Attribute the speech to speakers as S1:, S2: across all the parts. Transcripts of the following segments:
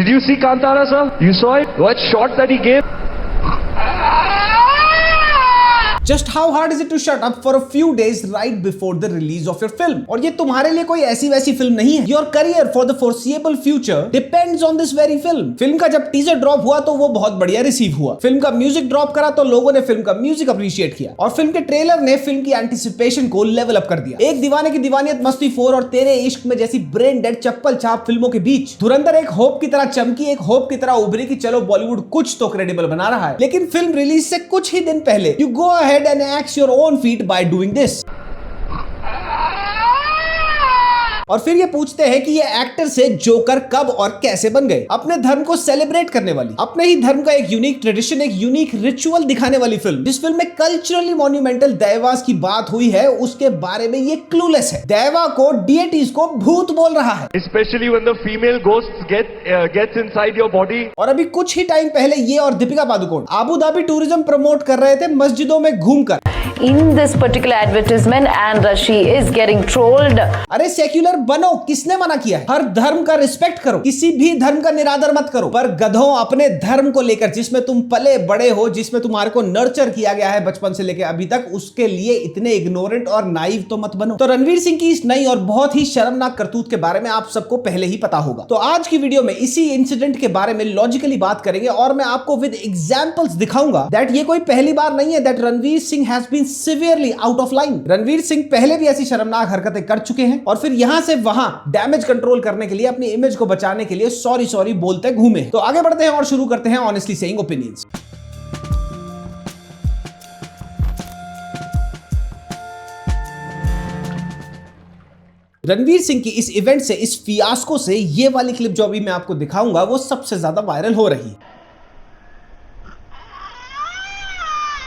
S1: Did you see Kantara, sir? You saw it? What shot that he gave?
S2: Just how hard is it to shut up for a few days right before the release of your film? और ये तुम्हारे लिए कोई ऐसी वैसी film नहीं है. Your career for the foreseeable future depends on this very film. Film का जब टीजर ड्रॉप हुआ तो वो बहुत बढ़िया रिसीव हुआ. फिल्म का म्यूजिक ड्रॉप करा तो लोगों ने फिल्म का म्यूजिक अप्रिशिएट किया और फिल्म के ट्रेलर ने फिल्म की एंटिसिपेशन को लेवल अप कर दिया. एक दीवाने की दीवानियत, मस्ती 4 और तेरे इश्क में जैसी ब्रेन डेड चप्पल छाप फिल्मों के बीच धुरंधर एक होप की तरह चमकी, एक होप की तरह उभरी कि चलो बॉलीवुड कुछ तो क्रेडिबल बना रहा है. लेकिन फिल्म रिलीज से कुछ ही दिन पहले you go ahead and act your own feet by doing this. और फिर ये पूछते हैं कि ये एक्टर से जोकर कब और कैसे बन गए. अपने धर्म को सेलिब्रेट करने वाली, अपने ही धर्म का एक यूनिक ट्रेडिशन, एक यूनिक रिचुअल दिखाने वाली फिल्म, जिस फिल्म में कल्चरली मॉन्यूमेंटल दैवास की बात हुई है, उसके बारे में ये क्लूलेस है. दैवा को, डीएटीज को भूत बोल रहा है.
S1: Especially when the female ghosts gets inside your body.
S2: और अभी कुछ ही टाइम पहले ये और Deepika Padukone Abu Dhabi tourism promote कर रहे थे मस्जिदों में घूमकर.
S3: In this particular advertisement, and she is getting trolled.
S2: अरे सेक्युलर बनो, किसने मना किया है? हर धर्म का रिस्पेक्ट करो, किसी भी धर्म का निरादर मत करो, पर गधों अपने धर्म को लेकर, जिसमें तुम पले बड़े हो, जिसमें तुम्हारे को नर्चर किया गया है बचपन से लेकर अभी तक, उसके लिए इतने इग्नोरेंट और नाइव तो मत बनो. तो रणवीर सिंह की इस नई और बहुत ही शर्मनाक करतूत के बारे में आप सबको पहले ही पता होगा. तो आज की वीडियो में इसी इंसिडेंट के बारे में लॉजिकली बात करेंगे और मैं आपको विद एग्जांपल्स दिखाऊंगा दैट ये कोई पहली बार नहीं है that Ranveer Singh has been severely out of line. Ranveer Singh पहले भी ऐसी शर्मनाक हरकतें कर चुके हैं और फिर यहां से वहां डैमेज कंट्रोल करने के लिए, अपनी इमेज को बचाने के लिए सॉरी बोलते घूमे. तो आगे बढ़ते हैं और शुरू करते हैं honestly saying opinions. Ranveer Singh की इस इवेंट से, इस फियास्को से ये वाली क्लिप जो अभी मैं आपको दिखाऊंगा वो सबसे ज्यादा वायरल हो रही है.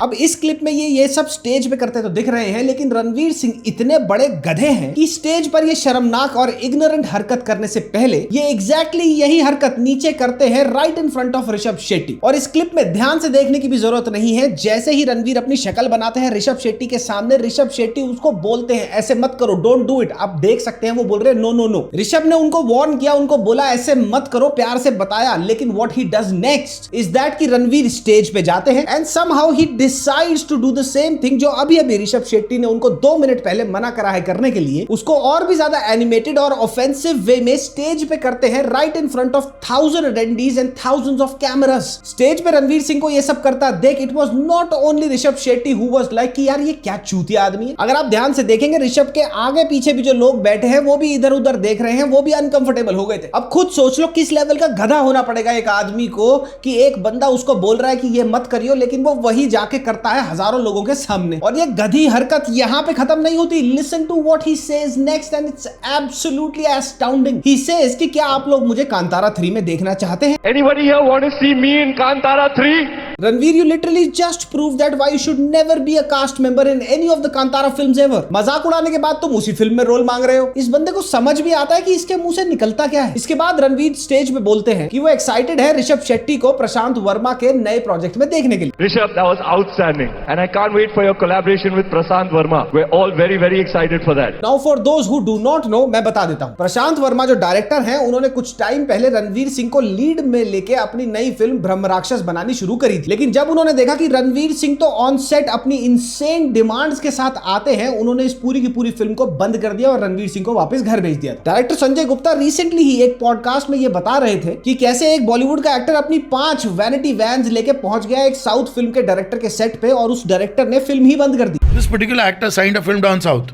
S2: अब इस क्लिप में ये सब स्टेज पे करते तो दिख रहे हैं, लेकिन रणवीर सिंह इतने बड़े गधे हैं कि स्टेज पर ये शर्मनाक और इग्नोरेंट हरकत करने से पहले ये एग्जैक्टली यही हरकत नीचे करते हैं right in front of Rishabh Shetty. और इस क्लिप में ध्यान से देखने की भी जरूरत नहीं है. जैसे ही रणवीर अपनी शक्ल बनाते हैं ऋषभ शेट्टी के सामने, ऋषभ शेट्टी उसको बोलते हैं ऐसे मत करो, डोंट डू इट. आप देख सकते हैं वो बोल रहे हैं नो नो नो. ऋषभ ने उनको वार्न किया, उनको बोला ऐसे मत करो, प्यार से बताया, लेकिन what he does next is that कि रणवीर स्टेज पे जाते हैं and somehow he decides to do the same thing जो अभी ऋषभ शेट्टी ने उनको 2 मिनट पहले मना करा है करने के लिए, उसको और भी ज्यादा एनिमेटेड और ऑफेंसिव वे में स्टेज पे करते हैं right in front of 1000 attendees and thousands of cameras. Stage पे रणवीर सिंह को ये सब करता देख it was not only Rishabh Shetty who was like कि यार ये क्या चूतिया आदमी है. अगर आप ध्यान से देखेंगे ऋषभ के आगे पीछे भी जो लोग बैठे हैं वो भी इधर उधर देख रहे हैं, वो भी अनकंफर्टेबल हो गए थे. अब खुद सोच लो किस लेवल का गधा होना पड़ेगा एक आदमी को कि एक बंदा उसको बोल रहा है कि ये मत करियो, लेकिन वो वही जाके करता है हजारों लोगों के सामने. और ये गधी हरकत यहां पे खत्म नहीं होती. Listen to what he says next and it's absolutely astounding. He says कि क्या आप लोग मुझे कांतारा 3 में देखना चाहते हैं?
S1: Anybody here want to see me in Kantara 3?
S2: Ranveer, you literally just proved that why you should never be a cast member in any of the Kantara films ever. मजाक उड़ाने के बाद तुम उसी फिल्म में रोल मांग रहे हो. इस बंदे को समझ भी आता है कि इसके मुंह से निकलता क्या है. इसके बाद रणवीर स्टेज पे बोलते हैं कि वो एक्साइटेड है ऋषभ शेट्टी को प्रशांत वर्मा के नए प्रोजेक्ट में देखने के लिए.
S1: Rishabh, that was outstanding, and I can't wait for your collaboration with Prashant Verma. We're all very, very excited for that.
S2: Now for those who do not know, मैं बता देता हूँ. प्रशांत वर्मा जो डायरेक्टर हैं, उन्होंने कुछ टाइम पहले रणवीर सिंह को लीड में लेके अपनी नई फिल्म ब्रह्म राक्षस बनानी शुरू करी थी. लेकिन जब उन्होंने देखा कि रणवीर सिंह तो ऑन सेट अपनी इनसेन डिमांड्स के साथ आते हैं, उन्होंने इस पूरी की पूरी फिल्म को बंद कर दिया और रणवीर सिंह को वापस घर भेज दिया. डायरेक्टर संजय गुप्ता रिसेंटली ही एक पॉडकास्ट में ये बता रहे थे कि कैसे एक बॉलीवुड का एक्टर अपनी 5 वैनिटी वैन्स लेके पहुंच गया एक साउथ फिल्म के डायरेक्टर के सेट पे और उस डायरेक्टर ने फिल्म ही बंद कर दी.
S4: This particular actor signed a film down south,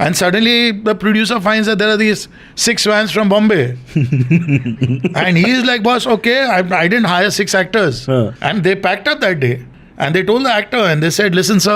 S4: and suddenly the producer finds that there are these 6 vans from Bombay, and he is like, "Boss, okay, I didn't hire 6 actors," and they packed up that day. And they told the actor and they said, listen sir,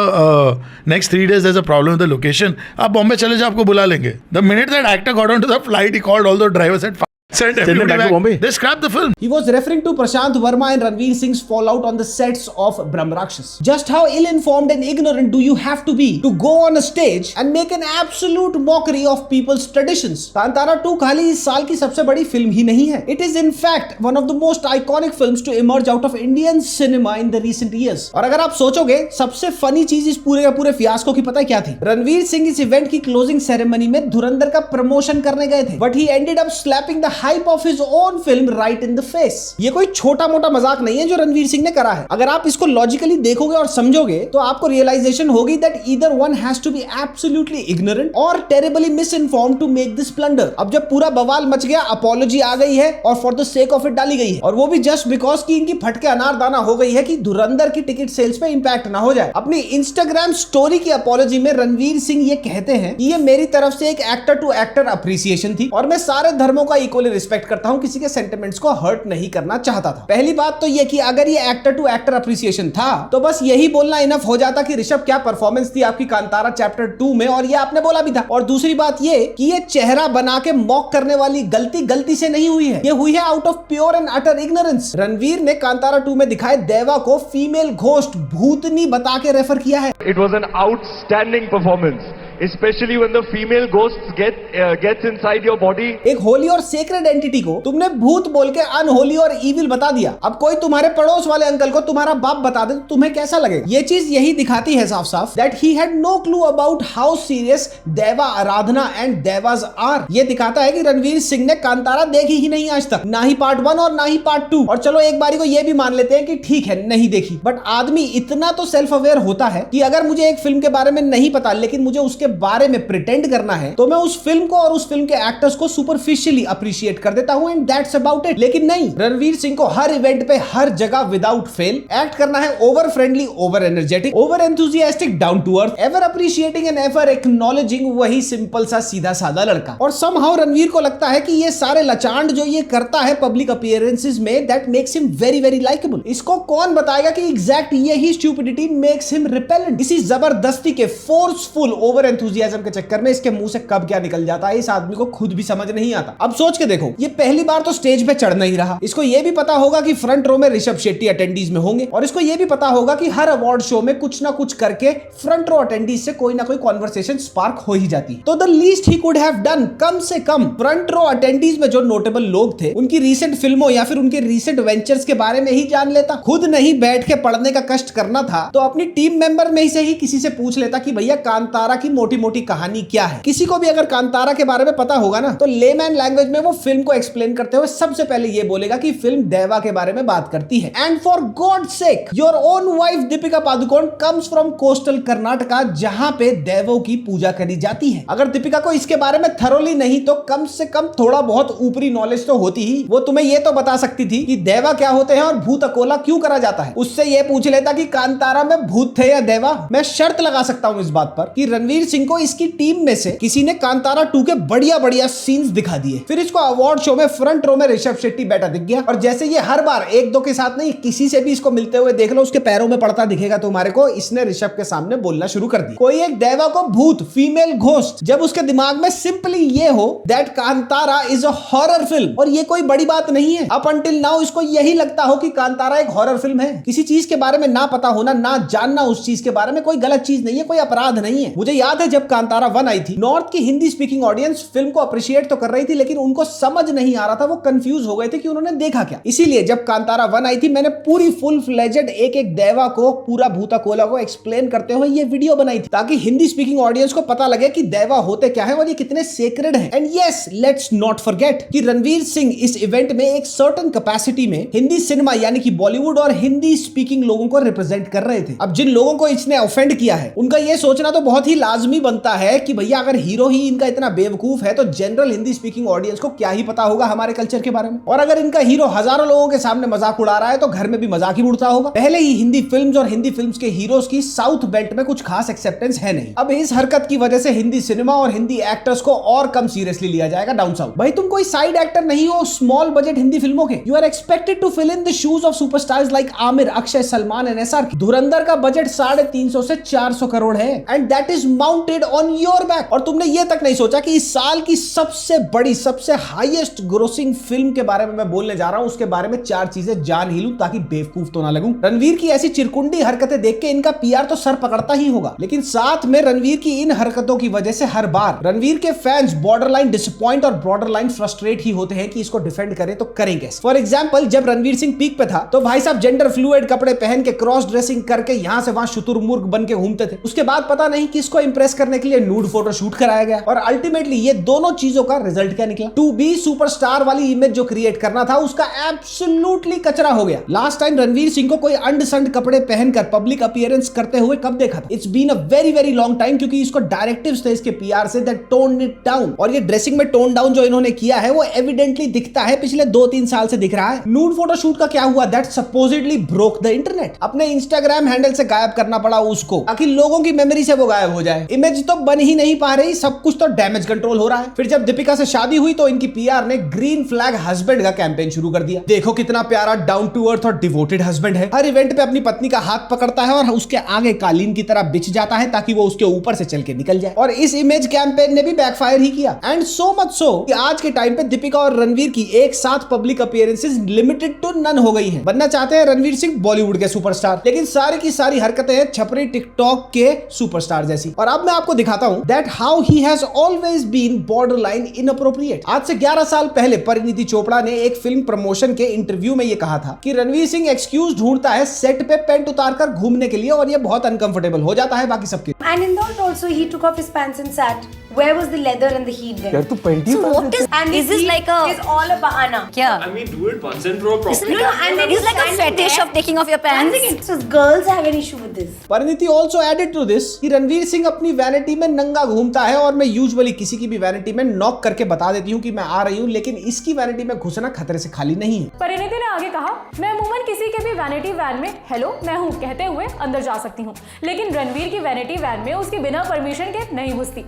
S4: next 3 days there's a problem with the location. आप बॉम्बे चले जाओ, आपको बुला लेंगे. The minute that actor got onto the flight, he called all the drivers and sent everybody back to Bombay. They scrapped the film.
S2: He was referring to Prashant Verma and Ranveer Singh's fallout on the sets of Brahm Rakshas. Just how ill-informed and ignorant do you have to be to go on a stage and make an absolute mockery of people's traditions? Kantara 2 खाली इस साल की सबसे बड़ी film ही नहीं है. It is in fact one of the most iconic films to emerge out of Indian cinema in the recent years. और अगर आप सोचोगे सबसे फनी चीज इस पूरे का पूरे फियास्को की पता है क्या थी? रणवीर सिंह इस इवेंट की क्लोजिंग सेरेमनी में धुरंधर का प्रमोशन करने गए थे, but he ended up slapping the hype of his own film right in the face. ये कोई छोटा मोटा मजाक नहीं है जो रणवीर सिंह ने करा है। अगर आप इसको लॉजिकली देखोगे और समझोगे तो आपको रियलाइजेशन होगी that either one has to be absolutely ignorant और terribly misinformed to make this blunder. अब जब पूरा बवाल मच गया, अपॉलॉजी आ गई है और for the sake of it डाली गई है, और वो भी जस्ट बिकॉज की इनकी फटके अनारदाना हो गई है कि धुरंधर की टिकट सेल्स पे इंपैक्ट ना हो जाए। अपनी इंस्टाग्राम स्टोरी की अपॉलॉजी में रणवीर सिंह ये कहते हैं कि ये मेरी तरफ से एक एक्टर टू एक्टर अप्रिसिएशन थी और मैं सारे धर्मों का इक्वली रिस्पेक्ट करता हूं, किसी के सेंटिमेंट्स को हर्ट नहीं करना चाहता था। पहली बात तो ये कि अगर ये एक्टर टू एक्टर अप्रिसिएशन था तो बस यही बोलना इनफ हो जाता कि ऋषभ क्या परफॉर्मेंस थी आपकी कांतारा चैप्टर 2 में, और ये आपने बोला भी था। और दूसरी बात ये कि ये चेहरा बना के मॉक करने वाली गलती से नहीं हुई है, ये हुई है out of pure and utter ignorance. Ranveer ने कांतारा 2 में दिखाए देवा को फीमेल घोस्ट भूतनी बता के रेफर किया है।
S1: It was an outstanding performance, especially when the female ghosts gets inside your body.
S2: एक होली और सेक्रेड एंटिटी को तुमने भूत बोल के अनहोली और इविल बता दिया। अब कोई तुम्हारे पड़ोस वाले अंकल को तुम्हारा बाप बता दे तो तुम्हें कैसा लगेगा? ये चीज यही दिखाती है साफ साफ that he had no clue about how serious Deva Aradhana and Dewas are. ये दिखाता है कि रणवीर सिंह ने कांतारा देखी ही नहीं आज तक, ना ही पार्ट 1 और ना ही पार्ट 2। और चलो एक बारी को ये भी मान लेते हैं कि ठीक है नहीं देखी, बट आदमी इतना तो सेल्फ अवेयर होता है कि अगर मुझे एक फिल्म के बारे में नहीं पता लेकिन मुझे उसके बारे में प्रिटेंड करना है तो मैं उस फिल्म को और उस फिल्म के एक्टर्स को सुपरफिशियली अप्रिशिएट कर देता हूं एंड दैट्स अबाउट इट। लेकिन नहीं, रणवीर सिंह को हर इवेंट पे हर जगह विदाउट फेल एक्ट करना है over friendly, over energetic, over enthusiastic, down to earth, ever appreciating and ever acknowledging वही सिंपल सा सीधा साधा लड़का। और समहाउ रणवीर को लगता है कि ये सारे लचांड जो ये करता है पब्लिक अपीयरेंसेस में that makes him very very likeable. इसको कौन बताएगा कि एग्जैक्ट यही स्टूपिडिटी मेक्स हिम रिपेलेंट। इसी जबरदस्ती के फोर्सफुल ओवर एंथुसियाज्म के चक्कर में इसके मुंह से कब क्या निकल जाता है इस आदमी को खुद भी समझ नहीं आता। अब सोच के देखो, ये पहली बार तो स्टेज पे चढ़ नहीं रहा। इसको ये भी पता होगा कि फ्रंट रो में ऋषभ शेट्टी अटेंडीज में होंगे और इसको ये भी पता होगा कि हर अवार्ड शो में कुछ ना कुछ करके फ्रंट रो अटेंडीज से कोई ना कोई कॉन्वर्सेशन स्पार्क हो ही जाती है। तो the least he could have done, कम से कम फ्रंट रो अटेंडीज में जो नोटेबल लोग थे उनकी रीसेंट फिल्मों या फिर उनके रीसेंट वेंचर्स के बारे में ही जान लेता। खुद नहीं बैठ के पढ़ने का कष्ट करना था तो अपनी टीम मेंबर में से ही किसी से पूछ लेता कि भैया कांतारा की मोटी मोटी कहानी क्या है। किसी को भी अगर कांतारा के बारे में पता होगा ना तो लेमैन लैंग्वेज में वो फिल्म को एक्सप्लेन करते हुए सबसे पहले ये बोलेगा कि फिल्म देवा के बारे में बात करती है। And for God sake, your own wife Deepika Padukone comes from coastal Karnataka जहां पे देवों की पूजा करी जाती है। अगर दीपिका को इसके बारे में थरोली नहीं तो कम से कम थोड़ा बहुत ऊपरी नॉलेज तो होती ही। वो तुम्हें ये तो बता सकती थी कि देवा क्या होते हैं और भूत अकोला क्यों करा जाता है। उससे ये पूछ लेता कि कांतारा में भूत थे या देवा। मैं शर्त लगा सकता हूं इस बात पर कि रणवीर सिंह को इसकी टीम में से किसी ने कांतारा 2 के बढ़िया बढ़िया सीन्स दिखा दिए। फिर इसको अवार्ड शो में फ्रंट रो में ऋषभ शेट्टी बैठा दिख गया और जैसे ये हर बार एक दो के साथ नहीं किसी से भी इसको मिलते हुए देख लो उसके पैरों में पड़ता दिखेगा तुम्हारे को, इसने ऋषभ के सामने बोलना शुरू कर दी। कोई एक देवा को भूत, फीमेल घोस्ट, जब उसके दिमाग में सिंपली ये हो that Kantara is a horror film और ये कोई बड़ी बात नहीं है। अप अंटिल नाउ इसको यही लगता हो कि कांतारा एक हॉरर फिल्म है। किसी चीज के बारे में ना पता होना, ना जानना उस चीज के बारे में कोई गलत चीज नहीं है, कोई अपराध नहीं है। मुझे याद है जब कांतारा 1 आई थी, नॉर्थ की हिंदी स्पीकिंग ऑडियंस फिल्म को अप्रिशिएट तो कर रही थी लेकिन उनको समझ नहीं आ रहा था, वो कंफ्यूज हो गए थे कि उन्होंने देखा क्या। इसीलिए जब कांतारा 1 आई थी मैंने पूरी फुल फ्लेजेड एक एक देवा को, पूरा भूता कोला को एक्सप्लेन करते हुए ये वीडियो बनाई थी ताकि हिंदी स्पीकिंग ऑडियंस को पता लगे कि देवा होते क्या है और ये कितने सेक्रेड हैं। And yes, let's not forget कि रणवीर सिंह इस इवेंट में एक सर्टेन कैपेसिटी में हिंदी सिनेमा यानी कि बॉलीवुड और हिंदी स्पीकिंग लोगों को रिप्रेजेंट कर रहे थे। अब जिन लोगों को इसने ऑफेंड किया है उनका ये सोचना तो बहुत ही लाजमी बनता है कि भैया अगर हीरो ही इनका इतना बेवकूफ है तो जनरल हिंदी स्पीकिंग ऑडियंस को क्या ही पता होगा हमारे कल्चर के बारे में। और अगर इनका हीरो हजारों लोगों के सामने मजाक उड़ा रहा है तो घर में भी मजाक ही उड़ता होगा। पहले ही हिंदी फिल्म्स और हिंदी फिल्म्स के हीरोज की साउथ बेल्ट में कुछ खास एक्सेप्टेंस है नहीं। अब इस हरकत की वजह से हिंदी सिनेमा और हिंदी एक्टर्स को और कम सीरियसली लिया जाएगा डाउन साउथ। भाई तुम कोई साइड एक्टर नहीं हो स्मॉल बजट हिंदी फिल्मों के। You are expected to fill in the shoes of superstars like Aamir, Akshay, Salman and SR. Dhurandhar का बजट 350 से 400 करोड़ है and that is mounted on your back. और तुमने ये तक नहीं सोचा कि इस साल की सबसे बड़ी, सबसे हाईएस्ट ग्रोसिंग फिल्म के बारे में मैं बोलने जा रहा हूं, उसके बारे में 4 चीजें जान ही लूं ताकि बेवकूफ तो ना लगूं। रणवीर की ऐसी चिरकुंडी हरकतें देख के इनका पीआर तो सर पकड़ता ही होगा, लेकिन साथ में रणवीर की इन हरकतों की वजह से हर बार रणवीर के फैंस बॉर्डरलाइन डिसअपॉइंट और बॉर्डरलाइन फ्रस्ट्रेट ही होते हैं कि इसको डिफेंड करें तो करें कैसे। फॉर एग्जांपल जब रणवीर सिंह पीक पे था तो भाई साहब जेंडर फ्लूइड कपड़े पहन के क्रॉस ड्रेसिंग करके यहां से वहां शुतुरमुर्ग बन के घूमते थे। उसके बाद पता नहीं किसको इंप्रेस इम्प्रेस करने के लिए नूड फोटो शूट कराया गया और अल्टीमेटली ये दोनों चीजों का रिजल्ट क्या निकला? टू बी सुपरस्टार वाली इमेज जो क्रिएट करना था उसका एब्सोल्युटली कचरा हो गया। लास्ट टाइम रणवीर सिंह को कोई अंड संड कपड़े पहनकर पब्लिक अपीयरेंस करते हुए कब देखा था? It's been a very very long time, क्योंकि इसको डायरेक्टिव्स थे इसके PR say that toned it down, और ये ड्रेसिंग में टोन डाउन जो इन्होंने किया है वो एविडेंटली दिखता है पिछले 2-3 साल से दिख रहा है। नूड फोटो शूट का क्या हुआ? That supposedly broke the internet. अपने इंस्टाग्राम हैंडल से गायब करना पड़ा उसको ताकि लोगों की मेमोरी से वो गायब हो जाए। इमेज तो बन ही नहीं पा रही, सब कुछ तो डैमेज कंट्रोल हो रहा है। फिर जब दीपिका से शादी हुई तो इनकी पीआर ने ग्रीन फ्लैग हस्बैंड का कैंपेन शुरू कर दिया। देखो कितना प्यारा डाउन टू अर्थ और डिवोटेड हस्बैंड है। हर इवेंट पे अपनी पत्नी का हाथ पकड़ता है और उसके आगे कालीन की तरह बिछ जाता है ताकि वो उसके ऊपर से चल के निकल जाए। और इस इमेज कैंपेन ने भी बैकफायर ही किया। एंड सो मच सो कि आज के टाइम पे दीपिका और रणवीर की एक साथ public appearances limited to none हो गई हैं। बनना चाहते हैं रणवीर सिंह बॉलीवुड के सुपरस्टार, लेकिन सारी की सारी हरकतें हैं छपरी टिकटॉक के सुपरस्टार जैसी। और अब मैं आपको दिखाता हूं that how he has always been borderline inappropriate. आज से 11 साल पहले परिणीति चोपड़ा ने एक फिल्म प्रमोशन के इंटरव्यू में ये कहा था कि रणवीर सिंह एक्सक्यूज ढूंढता है सेट पे पैंट उतारकर घूमने के लिए और ये बहुत अनकंफर्टेबल हो जाता है बाकी सबके।
S5: And in that also he took off his pants and sat. Where was the leather and the heat then?
S1: यार तू panty
S6: So what is
S5: And
S6: is this like a
S5: is all a bahana.
S6: क्या?
S7: I mean, do it once and for all properly.
S5: No, and then
S6: Is like a fetish of taking off your pants?
S5: So girls have an issue with this.
S2: Parineeti also added to this कि रणवीर सिंह अपनी vanity में नंगा घूमता है और मैं usually किसी की भी वैनिटी में नॉक करके बता देती हूँ कि मैं आ रही हूँ, लेकिन इसकी वैनिटी में घुसना खतरे से खाली नहीं है।
S8: परिणीति ने आगे कहा, मैं अमूमन किसी के भी वैनिटी वैन में हेलो मैं हूँ कहते हुए अंदर जा सकती हूँ, लेकिन रणवीर की वैनिटी वैन में उसकी बिना परमिशन के नहीं घुसती।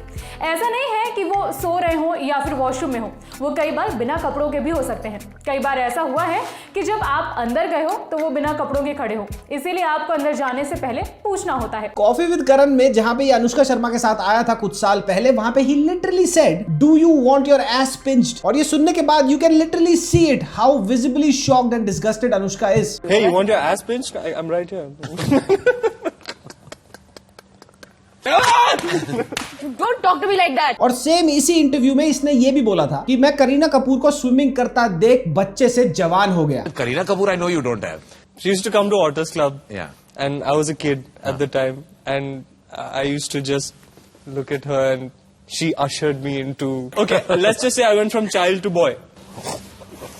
S8: ऐसा नहीं है कि वो सो रहे हो या फिर वॉशरूम में हो, वो कई बार बिना कपड़ों के भी हो सकते हैं। कई बार ऐसा हुआ है कि जब आप अंदर गए हो तो वो बिना कपड़ों के खड़े हो, इसीलिए आपको अंदर जाने से पहले पूछना होता है।
S2: कॉफी विद करण में जहां पे ये अनुष्का शर्मा के साथ आया था कुछ साल पहले, वहां पे ही literally said do you want your ass pinched, और ये सुनने के बाद you can literally see it how visibly shocked and disgusted Anushka is.
S7: Hey, you want your ass pinched? I'm right here.
S6: Don't talk to me like that.
S2: और same इसी interview में इसने ये भी बोला था कि मैं करीना कपूर को स्विमिंग करता देख बच्चे से जवान हो गया।
S9: Kareena Kapoor, I know you don't have.
S7: She used to come to Otters Club.
S9: Yeah.
S7: And I was a kid at the time. And I used to just look at her and she ushered me into... Okay, let's just say I went from child to boy.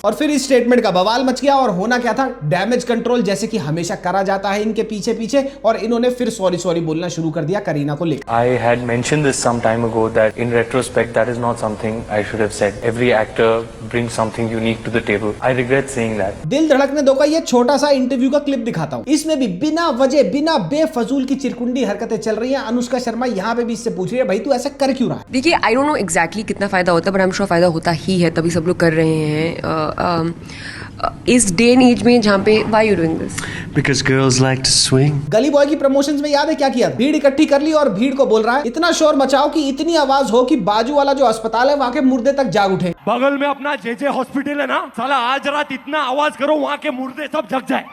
S2: और फिर इस statement का बवाल much गया और होना क्या था, डैमेज कंट्रोल जैसे कि हमेशा करा जाता है इनके पीछे पीछे, और इन्होंने फिर सॉरी बोलना शुरू कर दिया करीना को लेकर।
S10: I had mentioned this some time ago that in retrospect that is not something I should have said. Every actor brings something unique to the table. I regret saying that.
S2: दिल धड़कने दो का ये छोटा सा इंटरव्यू का clip दिखाता हूँ। इसमें भी बिना वजह बिना बेफजूल की चिरकुंडी हरकतें चल रही हैं। अनुष्का शर्मा यहाँ पे भी इससे पूछ रही है भाई तू ऐसा कर क्यों रहा है।
S11: देखिए आई डोंट नो एग्जैक्टली कितना फायदा होता है, बट आई एम श्योर फायदा होता ही है, तभी सब लोग कर रहे हैं। इस डे एंड एज में जहाँ पे why you doing this?
S12: Because girls like to swing.
S2: गली बॉय की प्रमोशंस में याद है क्या किया था? भीड़ इकट्ठी कर ली और भीड़ को बोल रहा है इतना शोर मचाओ कि इतनी आवाज हो कि बाजू वाला जो अस्पताल है वहाँ के मुर्दे तक जाग उठे।
S1: बगल में अपना जे हॉस्पिटल है ना, साला आज रात इतना आवाज करो वहाँ के मुर्दे सब जग जाए।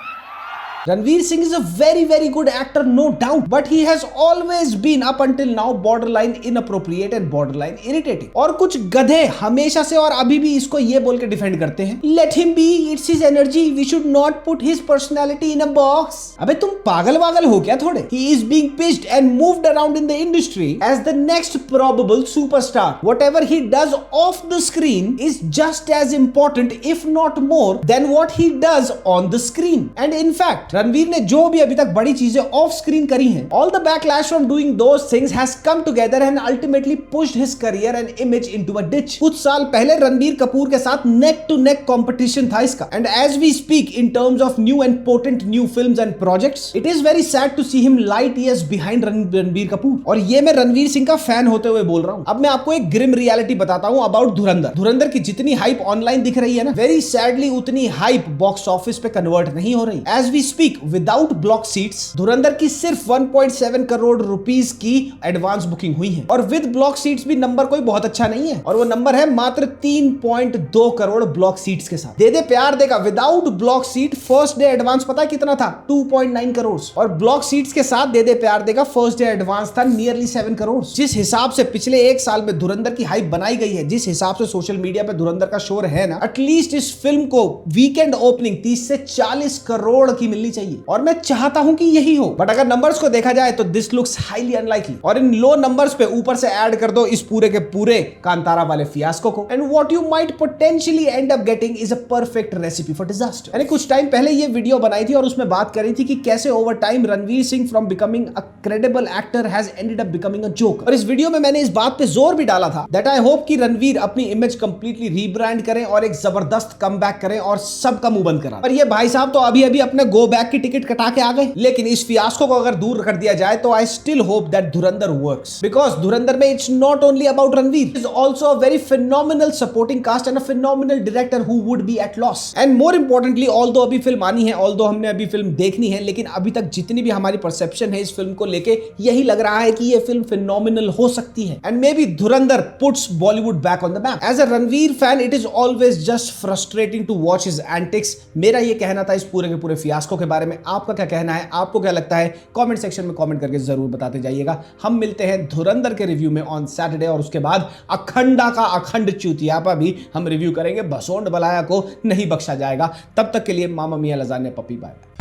S2: Ranveer Singh is a very very good actor, no doubt, but he has always been up until now borderline inappropriate and borderline irritating. और कुछ गधे हमेशा से और अभी भी इसको ये बोल के डिफेंड करते हैं Let him be, it's his energy, we should not put his personality in a box. अबे तुम पागल वागल हो क्या थोड़े? He is being pitched and moved around in the industry as the next probable superstar. Whatever he does off the screen is just as important, if not more, than what he does on the screen. And in fact, Ranveer ने जो भी अभी तक बड़ी चीजें of screen करी हैं, all the backlash from doing those things has come together and ultimately pushed his career and image into a ditch. कुछ साल पहले रणबीर कपूर के साथ नेक टू नेक कंपटीशन था इसका, and as we speak in terms of new and potent new films and projects, it is very sad to see him light years behind Ranbir Kapoor. और ये मैं रणवीर सिंह का फैन होते हुए बोल रहा हूँ। अब मैं आपको एक ग्रिम रियलिटी बताता हूँ अबाउट धुरंधर की जितनी हाइप ऑनलाइन दिख रही है ना, वेरी सैडली उतनी हाइप बॉक्स ऑफिस पे कन्वर्ट नहीं हो रही। As we speak, without block seats धुरंधर की सिर्फ 1.7 करोड़ रुपीस की एडवांस बुकिंग हुई है, और विद ब्लॉक सीट्स भी नंबर कोई बहुत अच्छा नहीं है, और वो नंबर है मात्र 3.2 करोड़ ब्लॉक सीट्स के साथ। दे दे प्यार देगा without block seat first day advance पता है कितना था? 2.9 करोड़, और ब्लॉक सीट्स के साथ दे दे प्यार देगा फर्स्ट डे एडवांस था नियरली 7 करोड़। जिस हिसाब से पिछले एक साल में धुरंधर की हाइप बनाई गई है, जिस हिसाब से सोशल मीडिया पे धुरंधर का शोर है ना, एटलीस्ट इस फिल्म को वीकेंड ओपनिंग 30 से 40 करोड़ की मिलनी चाहिए और मैं चाहता हूं कि यही हो, बट अगर नंबर्स को देखा जाए तो दिस लुक्स हाईली अनलाइकली। और इन लो नंबर्स पे ऊपर से ऐड कर दो इस पूरे के पूरे कांतारा वाले फियास्को को, and what you might potentially and up getting is a perfect recipe for disaster. मैंने कुछ टाइम पहले ये वीडियो बनाई थी और उसमें बात करी थी कि कैसे over time Ranveer Singh from becoming a credible actor has ended up becoming a joker. और इस वीडियो में मैंने इस बात पे जोर भी डाला था दैट आई होप कि रणवीर अपनी इमेज कंप्लीटली रीब्रांड करें और एक जबरदस्त कमबैक करें और सबका मुंह बंद करा। पर ये भाई साहब तो अभी अभी अपने गो बैक की टिकट कटा के आ गए। लेकिन इस फियास्को को अगर दूर कर दिया जाए तो I still hope that Dhurandhar works, because Dhurandhar में it's not only about Ranveer, is also a very phenomenal supporting cast and a phenomenal director who would be at loss. And more importantly, although अभी film आनी है, although हमने अभी film देखनी है, लेकिन अभी तक जितनी भी हमारी परसेप्शन है इस फिल्म को लेके यही लग रहा है कि ये फिल्म फिनोमिनल हो सकती है। And maybe Dhurandhar puts Bollywood back on the map. As a Ranveer fan it is always just frustrating to watch his antics. मेरा ये कहना था इस पूरे के पूरे फियास्को के बारे में। आपका क्या कहना है, आपको क्या लगता है, कमेंट सेक्शन में कमेंट करके जरूर बताते जाइएगा। हम मिलते हैं धुरंधर के रिव्यू में ऑन सैटरडे और उसके बाद अखंडा का अखंड चूतियापा भी हम रिव्यू करेंगे। बसोंड बलाया को नहीं बख्शा जाएगा। तब तक के लिए मामा मियां लजाने पपी बाय।